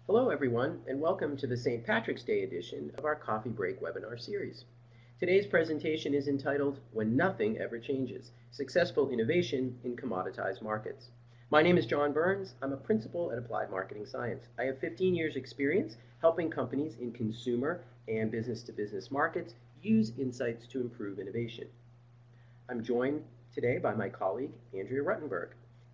Hello everyone, and welcome to the St. Patrick's Day edition of our Coffee Break webinar series. Today's presentation is entitled, When Nothing Ever Changes, Successful Innovation in Commoditized Markets. My name is John Burns. I'm a principal at Applied Marketing Science. I have 15 years experience helping companies in consumer and business-to-business markets use insights to improve innovation. I'm joined today by my colleague, Andrea Ruttenberg.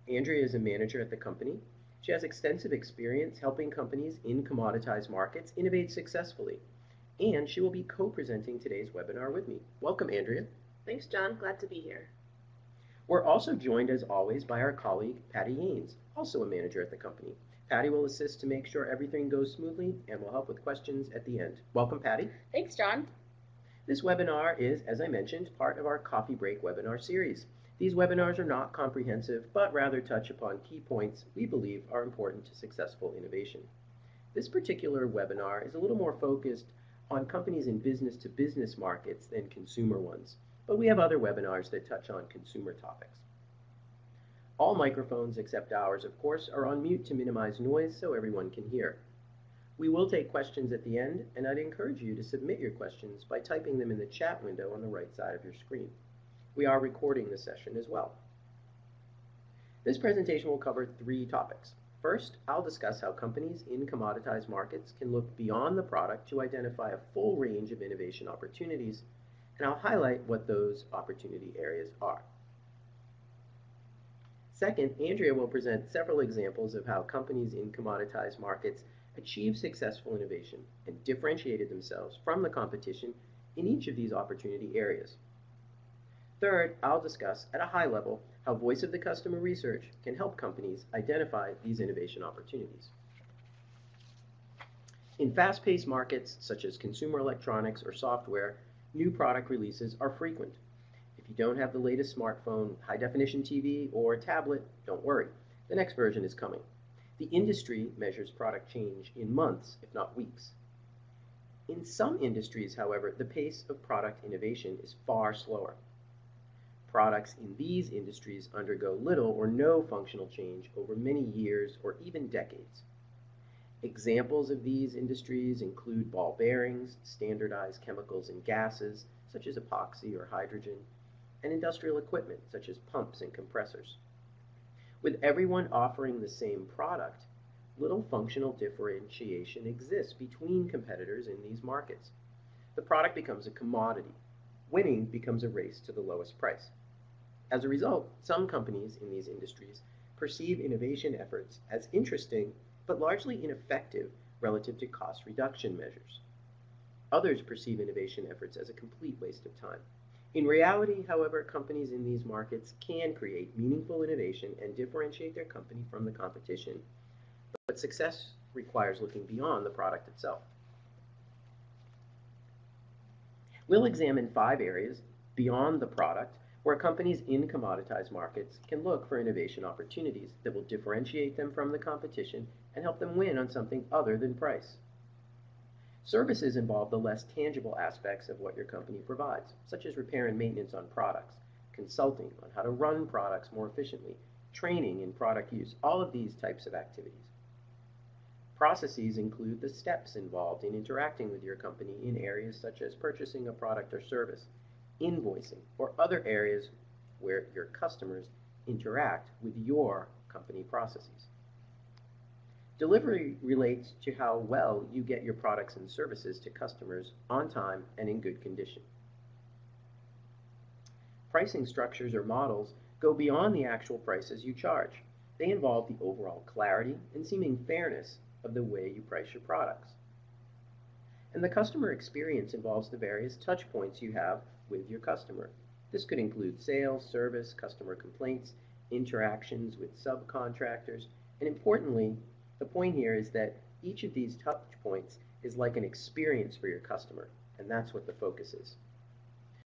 Andrea is a manager at the company. She has extensive experience helping companies in commoditized markets innovate successfully, and she will be co-presenting today's webinar with me. Welcome, Andrea. Thanks, John. Glad to be here. We're also joined, as always, by our colleague, Patty Yanes, also a manager at the company. Patty will assist to make sure everything goes smoothly and will help with questions at the end. Welcome, Patty. Thanks, John. This webinar is, as I mentioned, part of our Coffee Break webinar series. These webinars are not comprehensive, but rather touch upon key points we believe are important to successful innovation. This particular webinar is a little more focused on companies in business-to-business markets than consumer ones, but we have other webinars that touch on consumer topics. All microphones except ours, of course, are on mute to minimize noise so everyone can hear. We will take questions at the end, and I'd encourage you to submit your questions by typing them in the chat window on the right side of your screen. We are recording the session as well. This presentation will cover three topics. First, I'll discuss how companies in commoditized markets can look beyond the product to identify a full range of innovation opportunities, and I'll highlight what those opportunity areas are. Second, Andrea will present several examples of how companies in commoditized markets achieved successful innovation and differentiated themselves from the competition in each of these opportunity areas. Third, I'll discuss at a high level how voice of the customer research can help companies identify these innovation opportunities. In fast-paced markets such as consumer electronics or software, new product releases are frequent. If you don't have the latest smartphone, high-definition TV, or tablet, don't worry. The next version is coming. The industry measures product change in months, if not weeks. In some industries, however, the pace of product innovation is far slower. Products in these industries undergo little or no functional change over many years or even decades. Examples of these industries include ball bearings, standardized chemicals and gases, such as epoxy or hydrogen, and industrial equipment, such as pumps and compressors. With everyone offering the same product, little functional differentiation exists between competitors in these markets. The product becomes a commodity. Winning becomes a race to the lowest price. As a result, some companies in these industries perceive innovation efforts as interesting but largely ineffective relative to cost reduction measures. Others perceive innovation efforts as a complete waste of time. In reality, however, companies in these markets can create meaningful innovation and differentiate their company from the competition, but success requires looking beyond the product itself. We'll examine 5 areas beyond the product where companies in commoditized markets can look for innovation opportunities that will differentiate them from the competition and help them win on something other than price. Services involve the less tangible aspects of what your company provides, such as repair and maintenance on products, consulting on how to run products more efficiently, training in product use, all of these types of activities. Processes include the steps involved in interacting with your company in areas such as purchasing a product or service, invoicing, or other areas where your customers interact with your company processes. Delivery relates to how well you get your products and services to customers on time and in good condition. Pricing structures or models go beyond the actual prices you charge. They involve the overall clarity and seeming fairness of the way you price your products. And the customer experience involves the various touch points you have with your customer. This could include sales, service, customer complaints, interactions with subcontractors, and importantly, the point here is that each of these touch points is like an experience for your customer, and that's what the focus is.